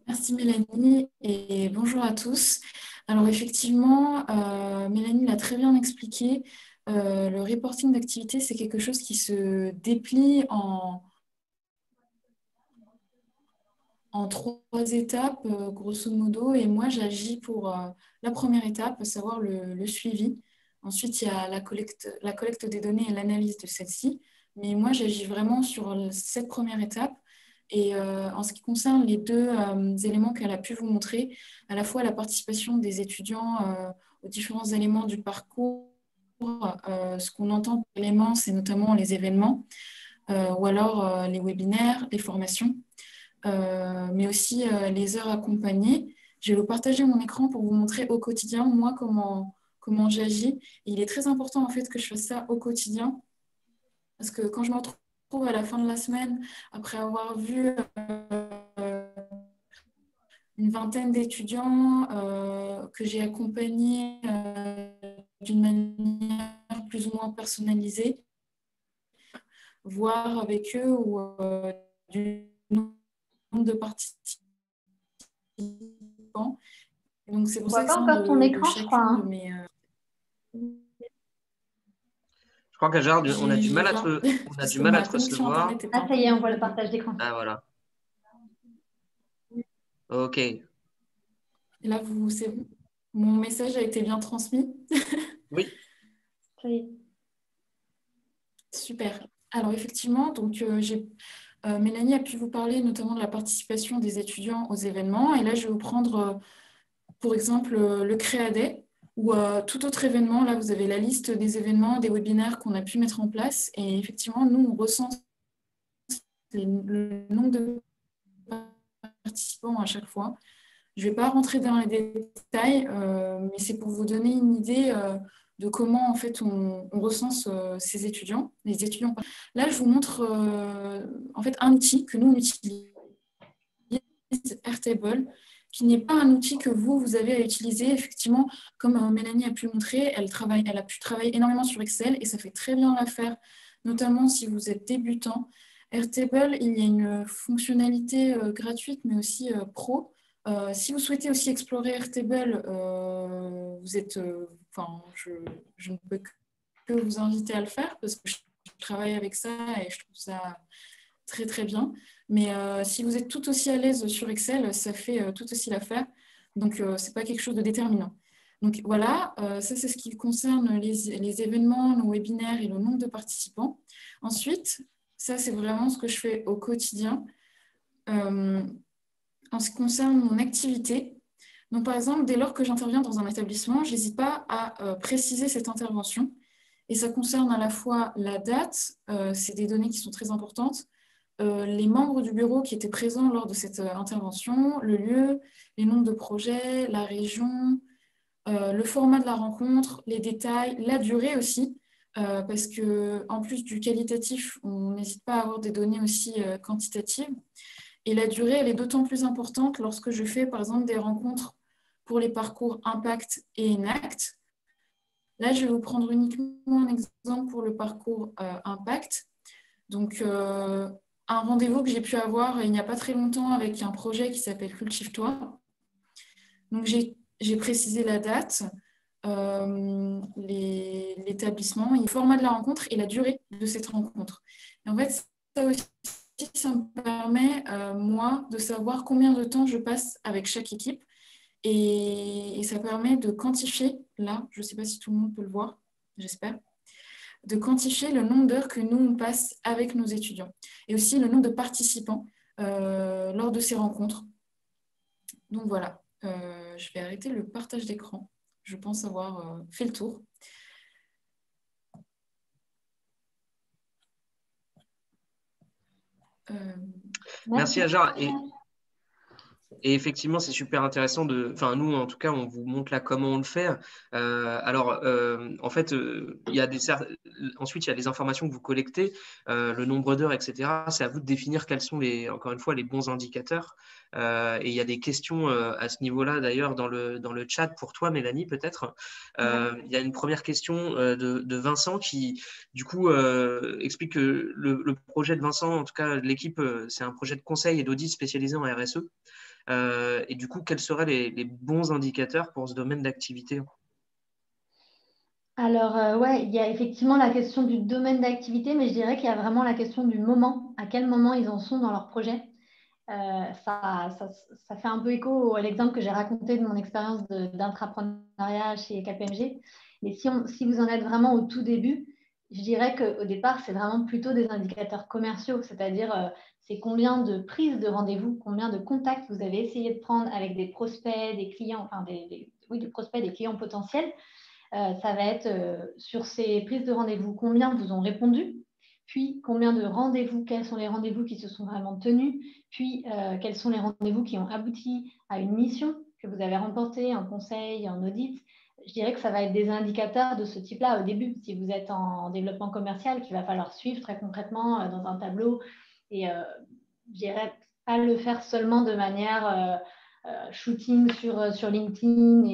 [SPEAKER 3] Merci Mélanie et bonjour à tous. Alors effectivement, Mélanie l'a très bien expliqué, le reporting d'activité, c'est quelque chose qui se déplie en 3 étapes, grosso modo, et moi j'agis pour la première étape, à savoir le suivi. Ensuite, il y a la collecte des données et l'analyse de celle-ci, mais moi j'agis vraiment sur cette première étape. Et en ce qui concerne les 2 éléments qu'elle a pu vous montrer, à la fois la participation des étudiants aux différents éléments du parcours, ce qu'on entend par éléments, c'est notamment les événements, ou alors les webinaires, les formations. Mais aussi les heures accompagnées. Je vais vous partager mon écran pour vous montrer au quotidien, moi, comment j'agis. Il est très important, en fait, que je fasse ça au quotidien, parce que quand je me retrouve à la fin de la semaine, après avoir vu une vingtaine d'étudiants que j'ai accompagnés d'une manière plus ou moins personnalisée, voir avec eux ou du nombre de participants. Donc c'est pour
[SPEAKER 2] On
[SPEAKER 3] ça
[SPEAKER 2] voit
[SPEAKER 3] que
[SPEAKER 2] pas
[SPEAKER 3] c'est
[SPEAKER 2] encore ton
[SPEAKER 3] de
[SPEAKER 2] écran, je crois.
[SPEAKER 3] chacune de
[SPEAKER 2] Hein.
[SPEAKER 3] mes...
[SPEAKER 1] Je crois qu'Ajar, on a du
[SPEAKER 3] J'y
[SPEAKER 1] mal à
[SPEAKER 3] viens,
[SPEAKER 1] on a
[SPEAKER 3] parce
[SPEAKER 1] du
[SPEAKER 3] que
[SPEAKER 1] mal à
[SPEAKER 3] ma
[SPEAKER 1] te
[SPEAKER 3] connexion
[SPEAKER 1] recevoir.
[SPEAKER 3] Internet est
[SPEAKER 2] Ah,
[SPEAKER 3] un
[SPEAKER 2] ça
[SPEAKER 3] peu
[SPEAKER 2] y est, on voit le
[SPEAKER 3] compliquée.
[SPEAKER 2] partage d'écran.
[SPEAKER 1] Ah, voilà. Ok.
[SPEAKER 3] Et là, c'est bon. Mon message a été bien transmis.
[SPEAKER 1] Oui.
[SPEAKER 2] Ça y est.
[SPEAKER 3] Super. Alors effectivement, donc, Mélanie a pu vous parler notamment de la participation des étudiants aux événements. Et là, je vais vous prendre, pour exemple, le Créadet ou tout autre événement. Là, vous avez la liste des événements, des webinaires qu'on a pu mettre en place. Et effectivement, nous, on recense le nombre de participants à chaque fois. Je ne vais pas rentrer dans les détails, mais c'est pour vous donner une idée de comment en fait on recense ces étudiants, les étudiants. Là, je vous montre en fait un outil que nous on utilise, Airtable, qui n'est pas un outil que vous avez à utiliser. Effectivement, comme Mélanie a pu le montrer, elle a pu travailler énormément sur Excel et ça fait très bien l'affaire, notamment si vous êtes débutant. Airtable, il y a une fonctionnalité gratuite, mais aussi pro. Si vous souhaitez aussi explorer Airtable, vous êtes, je ne peux que vous inviter à le faire parce que je travaille avec ça et je trouve ça très très bien. Mais si vous êtes tout aussi à l'aise sur Excel, ça fait tout aussi l'affaire. Donc, ce n'est pas quelque chose de déterminant. Donc voilà, ça c'est ce qui concerne les événements, nos webinaires et le nombre de participants. Ensuite, ça c'est vraiment ce que je fais au quotidien. En ce qui concerne mon activité, donc par exemple, dès lors que j'interviens dans un établissement, je n'hésite pas à préciser cette intervention. Et ça concerne à la fois la date, c'est des données qui sont très importantes, les membres du bureau qui étaient présents lors de cette intervention, le lieu, les nombres de projets, la région, le format de la rencontre, les détails, la durée aussi, parce qu'en plus du qualitatif, on n'hésite pas à avoir des données aussi quantitatives. Et la durée, elle est d'autant plus importante lorsque je fais, par exemple, des rencontres pour les parcours Impact et Enact. Là, je vais vous prendre uniquement un exemple pour le parcours Impact. Donc, un rendez-vous que j'ai pu avoir il n'y a pas très longtemps avec un projet qui s'appelle Cultive-toi. Donc, j'ai précisé la date, l'établissement, le format de la rencontre et la durée de cette rencontre. Et en fait, ça aussi, ça me permet, moi, de savoir combien de temps je passe avec chaque équipe. Et ça permet de quantifier, là, je ne sais pas si tout le monde peut le voir, j'espère, de quantifier le nombre d'heures que nous, on passe avec nos étudiants. Et aussi le nombre de participants lors de ces rencontres. Donc voilà, je vais arrêter le partage d'écran. Je pense avoir fait le tour.
[SPEAKER 1] Merci Ajar. Et effectivement, c'est super intéressant enfin, nous, en tout cas, on vous montre là comment on le fait. En fait, ensuite, il y a des informations que vous collectez, le nombre d'heures, etc. C'est à vous de définir quels sont encore une fois, les bons indicateurs. Et il y a des questions à ce niveau-là, d'ailleurs, dans le chat pour toi, Mélanie, peut-être. Il y a une première question de Vincent qui, du coup, explique que le projet de Vincent, en tout cas, de l'équipe, c'est un projet de conseil et d'audit spécialisé en RSE. Et du coup, quels seraient les bons indicateurs pour ce domaine d'activité?
[SPEAKER 2] Alors, ouais, il y a effectivement la question du domaine d'activité, mais je dirais qu'il y a vraiment la question du moment, à quel moment ils en sont dans leur projet. Ça fait un peu écho à l'exemple que j'ai raconté de mon expérience d'intrapreneuriat chez KPMG. Mais si vous en êtes vraiment au tout début, je dirais qu'au départ, c'est vraiment plutôt des indicateurs commerciaux, c'est-à-dire c'est combien de prises de rendez-vous, combien de contacts vous avez essayé de prendre avec des prospects, des clients, enfin des prospects, des clients potentiels. Ça va être sur ces prises de rendez-vous, combien vous ont répondu, puis combien de rendez-vous, quels sont les rendez-vous qui se sont vraiment tenus, puis quels sont les rendez-vous qui ont abouti à une mission que vous avez remportée, un conseil, un audit. Je dirais que ça va être des indicateurs de ce type-là au début. Si vous êtes en développement commercial, qu'il va falloir suivre très concrètement dans un tableau et je dirais pas le faire seulement de manière shooting sur LinkedIn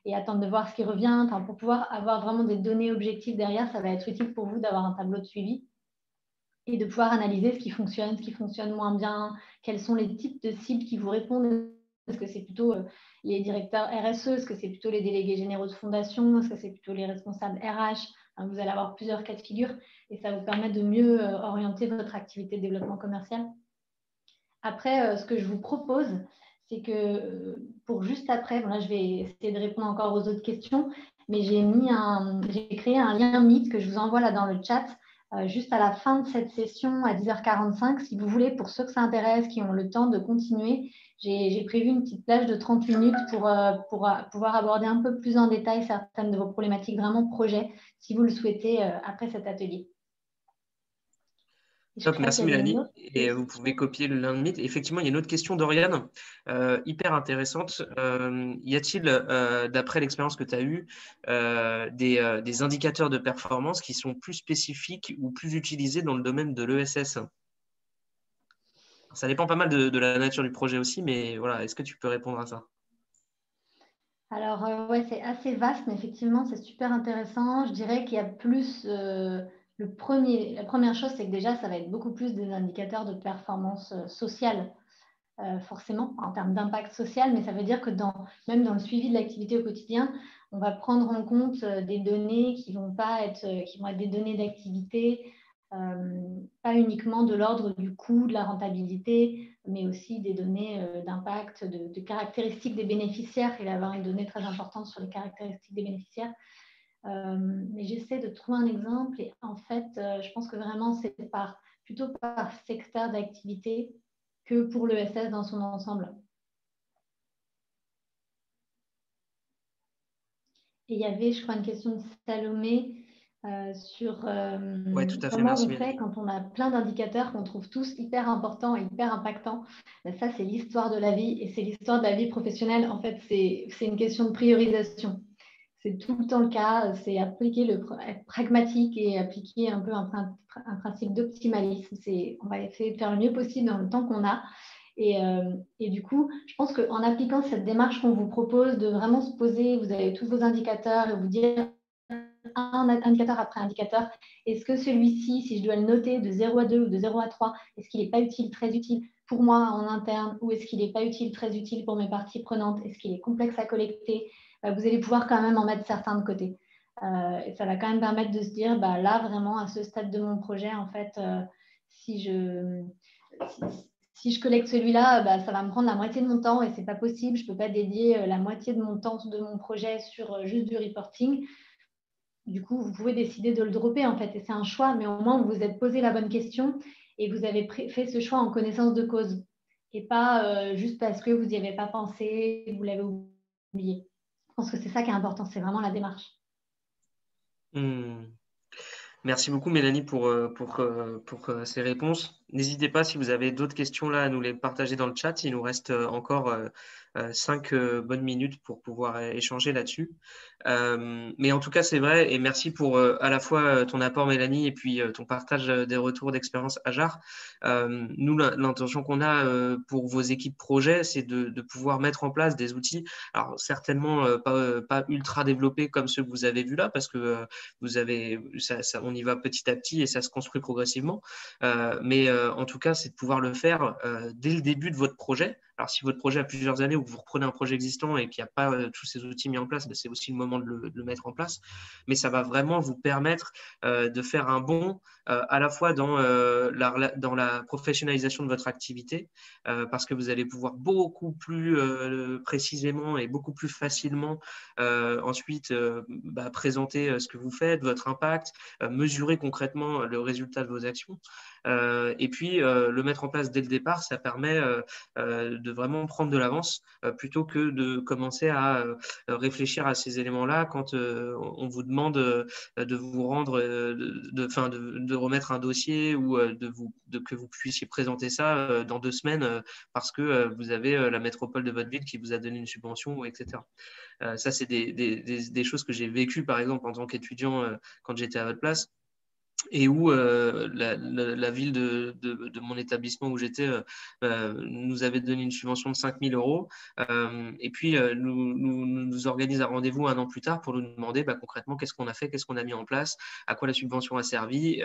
[SPEAKER 2] et attendre de voir ce qui revient. Enfin, pour pouvoir avoir vraiment des données objectives derrière, ça va être utile pour vous d'avoir un tableau de suivi et de pouvoir analyser ce qui fonctionne moins bien, quels sont les types de cibles qui vous répondent. Est-ce que c'est plutôt les directeurs RSE? Est-ce que c'est plutôt les délégués généraux de fondation? Est-ce que c'est plutôt les responsables RH? Enfin, vous allez avoir plusieurs cas de figure et ça vous permet de mieux orienter votre activité de développement commercial. Après, ce que je vous propose, c'est que pour juste après, bon là je vais essayer de répondre encore aux autres questions, mais j'ai créé un lien Meet que je vous envoie là dans le chat, juste à la fin de cette session à 10h45. Si vous voulez, pour ceux que ça intéresse, qui ont le temps de continuer, j'ai prévu une petite plage de 30 minutes pour pouvoir aborder un peu plus en détail certaines de vos problématiques vraiment projet, si vous le souhaitez, après cet atelier.
[SPEAKER 1] Top, merci Mélanie. Et vous pouvez copier le lien de Meet. Effectivement, il y a une autre question d'Oriane, hyper intéressante. Y a-t-il, d'après l'expérience que tu as eue, des indicateurs de performance qui sont plus spécifiques ou plus utilisés dans le domaine de l'ESS? Ça dépend pas mal de la nature du projet aussi, mais voilà, est-ce que tu peux répondre à ça?
[SPEAKER 2] Alors, ouais, c'est assez vaste, mais effectivement, c'est super intéressant. Je dirais qu'il y a plus. La première chose, c'est que déjà, ça va être beaucoup plus des indicateurs de performance sociale, forcément, en termes d'impact social, mais ça veut dire que même dans le suivi de l'activité au quotidien, on va prendre en compte des données qui vont être des données d'activité, pas uniquement de l'ordre du coût, de la rentabilité, mais aussi des données d'impact, de caractéristiques des bénéficiaires. Il va y avoir une donnée très importante sur les caractéristiques des bénéficiaires. Mais j'essaie de trouver un exemple et en fait, je pense que vraiment, c'est plutôt par secteur d'activité que pour l'ESS dans son ensemble. Et il y avait, je crois, une question de Salomé sur
[SPEAKER 1] Ouais, tout à fait,
[SPEAKER 2] comment
[SPEAKER 1] merci
[SPEAKER 2] on fait
[SPEAKER 1] Mélanie.
[SPEAKER 2] quand on a plein d'indicateurs qu'on trouve tous hyper importants et hyper impactants. Ben, ça, c'est l'histoire de la vie et c'est l'histoire de la vie professionnelle. En fait, c'est une question de priorisation. C'est tout le temps le cas. C'est être pragmatique et appliquer un peu un principe d'optimalisme. On va essayer de faire le mieux possible dans le temps qu'on a. Et du coup, je pense qu'en appliquant cette démarche qu'on vous propose de vraiment se poser, vous avez tous vos indicateurs et vous dire un indicateur après indicateur, est-ce que celui-ci, si je dois le noter de 0 à 2 ou de 0 à 3, est-ce qu'il n'est pas utile, très utile pour moi en interne ou est-ce qu'il n'est pas utile, très utile pour mes parties prenantes? Est-ce qu'il est complexe à collecter? Vous allez pouvoir quand même en mettre certains de côté. Et ça va quand même permettre de se dire, là, vraiment, à ce stade de mon projet, en fait, si je collecte celui-là, ça va me prendre la moitié de mon temps et ce n'est pas possible. Je ne peux pas dédier la moitié de mon temps de mon projet sur juste du reporting. Du coup, vous pouvez décider de le dropper en fait. Et c'est un choix, mais au moins, vous vous êtes posé la bonne question et vous avez fait ce choix en connaissance de cause et pas juste parce que vous n'y avez pas pensé, vous l'avez oublié. Je pense que c'est ça qui est important, c'est vraiment la démarche.
[SPEAKER 1] Merci beaucoup Mélanie pour ces réponses. N'hésitez pas, si vous avez d'autres questions là, à nous les partager dans le chat. Il nous reste encore 5 bonnes minutes pour pouvoir échanger là-dessus. Mais en tout cas, c'est vrai, et merci pour à la fois ton apport, Mélanie, et puis ton partage des retours d'expérience Ajar. Nous, l'intention qu'on a pour vos équipes projets, c'est de pouvoir mettre en place des outils, alors certainement pas ultra développés comme ceux que vous avez vus là, parce que on y va petit à petit et ça se construit progressivement. Mais en tout cas, c'est de pouvoir le faire dès le début de votre projet. Alors, si votre projet a plusieurs années ou que vous reprenez un projet existant et qu'il n'y a pas tous ces outils mis en place, ben, c'est aussi le moment de le mettre en place. Mais ça va vraiment vous permettre de faire un bond à la fois dans la professionnalisation de votre activité, parce que vous allez pouvoir beaucoup plus précisément et beaucoup plus facilement ensuite présenter ce que vous faites, votre impact, mesurer concrètement le résultat de vos actions. Et puis, le mettre en place dès le départ, ça permet de vraiment prendre de l'avance plutôt que de commencer à réfléchir à ces éléments-là quand on vous demande de vous rendre, de remettre un dossier ou que vous puissiez présenter ça dans 2 semaines parce que vous avez la métropole de votre ville qui vous a donné une subvention, etc. Ça, c'est des choses que j'ai vécues, par exemple, en tant qu'étudiant quand j'étais à votre place. Et où la ville de mon établissement où j'étais nous avait donné une subvention de 5 000 euros. Et puis, nous organise un rendez-vous 1 an plus tard pour nous demander concrètement qu'est-ce qu'on a fait, qu'est-ce qu'on a mis en place, à quoi la subvention a servi,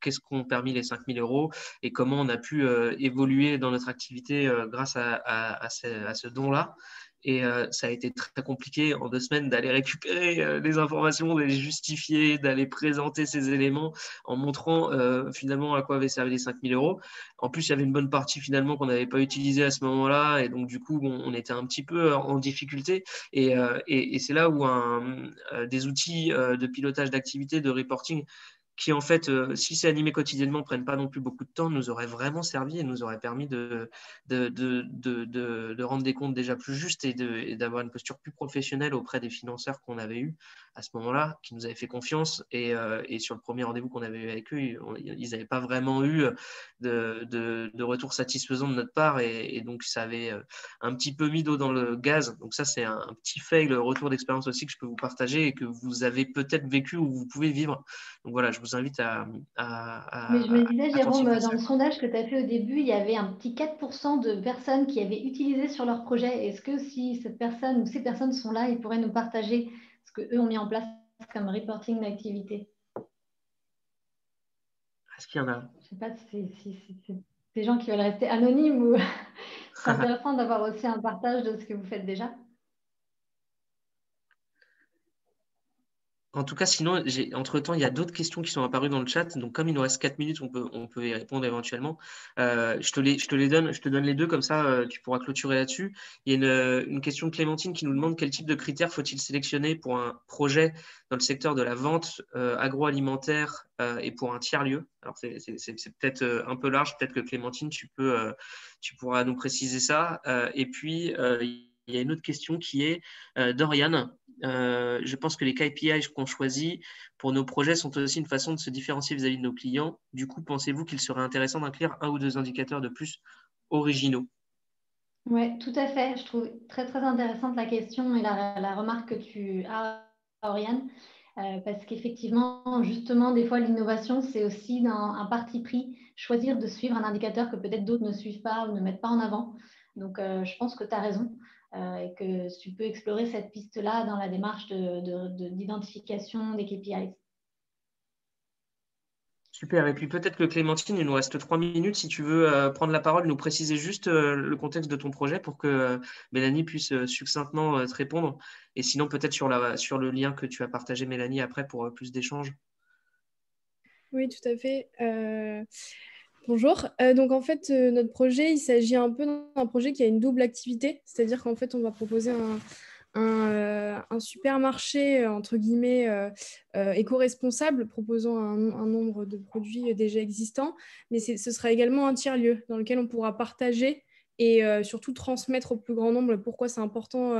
[SPEAKER 1] qu'est-ce qu'ont permis les 5 000 euros et comment on a pu évoluer dans notre activité grâce à ce don-là. Et ça a été très compliqué en 2 semaines d'aller récupérer les informations, de les justifier, d'aller présenter ces éléments en montrant finalement à quoi avaient servi les 5 000 euros. En plus, il y avait une bonne partie finalement qu'on n'avait pas utilisée à ce moment-là. Et donc, du coup, on était un petit peu en difficulté. Et c'est là où des outils de pilotage d'activité, de reporting, qui en fait, si c'est animé quotidiennement, ne prennent pas non plus beaucoup de temps, nous auraient vraiment servi et nous auraient permis de rendre des comptes déjà plus justes et d'avoir une posture plus professionnelle auprès des financeurs qu'on avait eus à ce moment-là, qui nous avaient fait confiance. Et sur le premier rendez-vous qu'on avait eu avec eux, ils n'avaient pas vraiment eu de retour satisfaisant de notre part. Et donc, ça avait un petit peu mis d'eau dans le gaz. Donc ça, c'est un petit fail, retour d'expérience aussi que je peux vous partager et que vous avez peut-être vécu ou vous pouvez vivre. Donc voilà, je vous invite
[SPEAKER 2] Mais je me disais, Jérôme,
[SPEAKER 1] attentivement
[SPEAKER 2] dans
[SPEAKER 1] ça.
[SPEAKER 2] le sondage que tu as fait au début, il y avait un petit 4% de personnes qui avaient utilisé sur leur projet. Est-ce que si cette personne ou ces personnes sont là, ils pourraient nous partager ce qu'eux ont mis en place comme reporting d'activité?
[SPEAKER 1] Est-ce qu'il y en a?
[SPEAKER 2] Je ne sais pas si c'est des gens qui veulent rester anonymes ou c'est intéressant d'avoir aussi un partage de ce que vous faites déjà.
[SPEAKER 1] En tout cas, sinon, entre-temps, il y a d'autres questions qui sont apparues dans le chat. Donc, comme il nous reste 4 minutes, on peut y répondre éventuellement. Je te donne les deux, comme ça, tu pourras clôturer là-dessus. Il y a une question de Clémentine qui nous demande quel type de critères faut-il sélectionner pour un projet dans le secteur de la vente agroalimentaire et pour un tiers-lieu. Alors, c'est peut-être un peu large. Peut-être que Clémentine, tu pourras nous préciser ça. Et puis, il y a une autre question qui est d'Oriane. Je pense que les KPI qu'on choisit pour nos projets sont aussi une façon de se différencier vis-à-vis de nos clients. Du coup, pensez-vous qu'il serait intéressant d'inclure 1 ou 2 indicateurs de plus originaux?
[SPEAKER 2] Oui, tout à fait. Je trouve très, très intéressante la question et la remarque que tu as, Oriane, parce qu'effectivement, justement, des fois, l'innovation, c'est aussi dans un parti pris, choisir de suivre un indicateur que peut-être d'autres ne suivent pas ou ne mettent pas en avant. Donc, je pense que tu as raison et que tu peux explorer cette piste-là dans la démarche d'identification des KPIs.
[SPEAKER 1] Super. Et puis peut-être que Clémentine, il nous reste 3 minutes. Si tu veux prendre la parole, nous préciser juste le contexte de ton projet pour que Mélanie puisse succinctement te répondre. Et sinon, peut-être sur le lien que tu as partagé, Mélanie, après pour plus d'échanges.
[SPEAKER 4] Oui, tout à fait. Bonjour. Donc en fait, notre projet, il s'agit un peu d'un projet qui a une double activité, c'est-à-dire qu'en fait, on va proposer un supermarché, entre guillemets, éco-responsable, proposant un nombre de produits déjà existants, mais ce sera également un tiers-lieu dans lequel on pourra partager et surtout transmettre au plus grand nombre pourquoi c'est important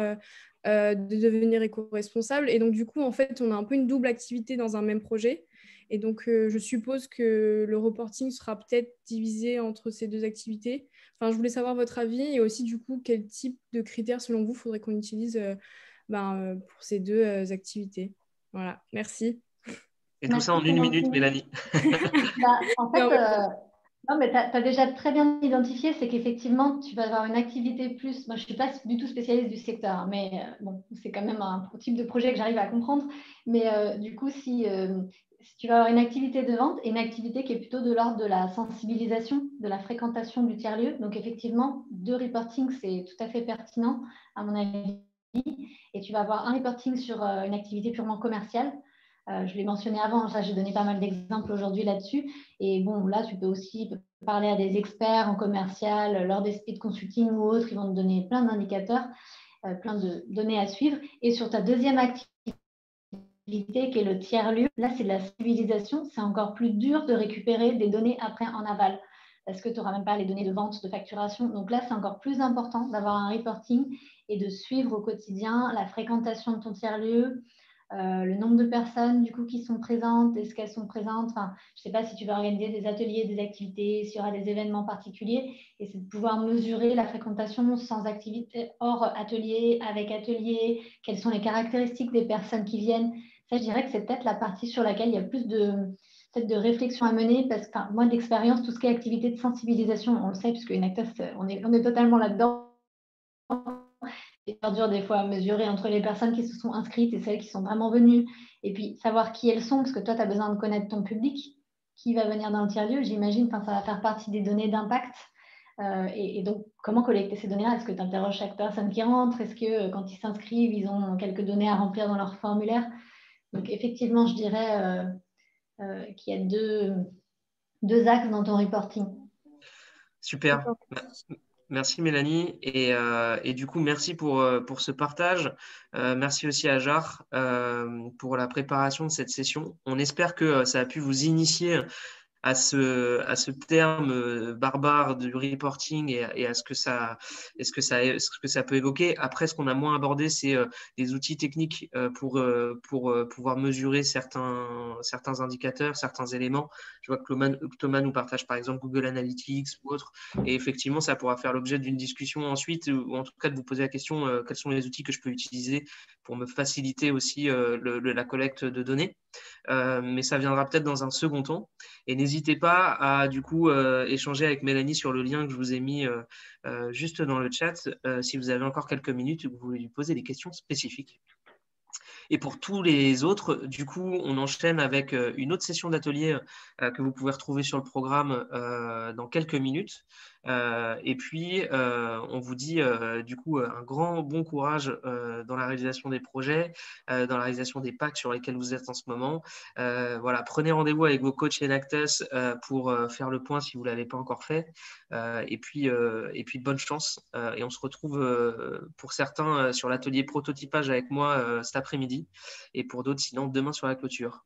[SPEAKER 4] de devenir éco-responsable. Et donc du coup, en fait, on a un peu une double activité dans un même projet. Et donc, je suppose que le reporting sera peut-être divisé entre ces deux activités. Enfin, je voulais savoir votre avis et aussi, du coup, quel type de critères, selon vous, faudrait qu'on utilise pour ces deux activités. Voilà, merci.
[SPEAKER 1] Et tout ça
[SPEAKER 2] Merci,
[SPEAKER 1] en
[SPEAKER 2] c'est
[SPEAKER 1] 1 minute,
[SPEAKER 2] gentil.
[SPEAKER 1] Mélanie.
[SPEAKER 2] En fait,
[SPEAKER 4] Non, mais-
[SPEAKER 2] non, mais tu as déjà très bien identifié, c'est qu'effectivement, tu vas avoir une activité plus. Moi, je ne suis pas du tout spécialiste du secteur, hein, mais bon, c'est quand même un type de projet que j'arrive à comprendre. Mais du coup, si tu vas avoir une activité de vente et une activité qui est plutôt de l'ordre de la sensibilisation, de la fréquentation du tiers-lieu, donc effectivement, deux reporting, c'est tout à fait pertinent, à mon avis. Et tu vas avoir un reporting sur une activité purement commerciale. Je l'ai mentionné avant, ça j'ai donné pas mal d'exemples aujourd'hui là-dessus. Et bon, là, tu peux aussi parler à des experts en commercial, lors des speed consulting ou autres, ils vont te donner plein d'indicateurs, plein de données à suivre. Et sur ta deuxième activité, qui est le tiers-lieu, là, c'est de la civilisation. C'est encore plus dur de récupérer des données après en aval parce que tu n'auras même pas les données de vente, de facturation. Donc là, c'est encore plus important d'avoir un reporting et de suivre au quotidien la fréquentation de ton tiers-lieu, le nombre de personnes du coup qui sont présentes, est-ce qu'elles sont présentes, enfin, je ne sais pas si tu vas organiser des ateliers, des activités, s'il y aura des événements particuliers, et c'est de pouvoir mesurer la fréquentation sans activité, hors atelier, avec atelier, quelles sont les caractéristiques des personnes qui viennent. Ça, je dirais que c'est peut-être la partie sur laquelle il y a plus de réflexion à mener, parce que moi, d'expérience, tout ce qui est activité de sensibilisation, on le sait, puisque Inactus, on est totalement là-dedans. C'est dur des fois à mesurer entre les personnes qui se sont inscrites et celles qui sont vraiment venues. Et puis savoir qui elles sont, parce que toi, tu as besoin de connaître ton public, qui va venir dans le tiers-lieu, j'imagine. Enfin, ça va faire partie des données d'impact. Et donc, comment collecter ces données-là? Est-ce que tu interroges chaque personne qui rentre? Est-ce que quand ils s'inscrivent, ils ont quelques données à remplir dans leur formulaire? Donc, effectivement, je dirais qu'il y a deux axes dans ton reporting.
[SPEAKER 1] Super. Merci Mélanie et du coup merci pour ce partage. Merci aussi à Jar pour la préparation de cette session. On espère que ça a pu vous initier à ce terme barbare du reporting et à ce que ça peut évoquer. Après, ce qu'on a moins abordé, c'est des outils techniques pour pouvoir mesurer certains indicateurs, certains éléments. Je vois que Thomas nous partage par exemple Google Analytics ou autre. Et effectivement, ça pourra faire l'objet d'une discussion ensuite, ou en tout cas de vous poser la question quels sont les outils que je peux utiliser pour me faciliter aussi la collecte de données. Mais ça viendra peut-être dans un second temps. Et n'hésitez pas à du coup échanger avec Mélanie sur le lien que je vous ai mis juste dans le chat si vous avez encore quelques minutes et que vous voulez lui poser des questions spécifiques. Et pour tous les autres, du coup, on enchaîne avec une autre session d'atelier que vous pouvez retrouver sur le programme dans quelques minutes. Et puis, on vous dit du coup un grand bon courage dans la réalisation des projets, dans la réalisation des packs sur lesquels vous êtes en ce moment. Voilà, prenez rendez-vous avec vos coachs Enactus pour faire le point si vous ne l'avez pas encore fait. Et puis, bonne chance. Et on se retrouve pour certains sur l'atelier prototypage avec moi cet après-midi et pour d'autres, sinon, demain sur la clôture.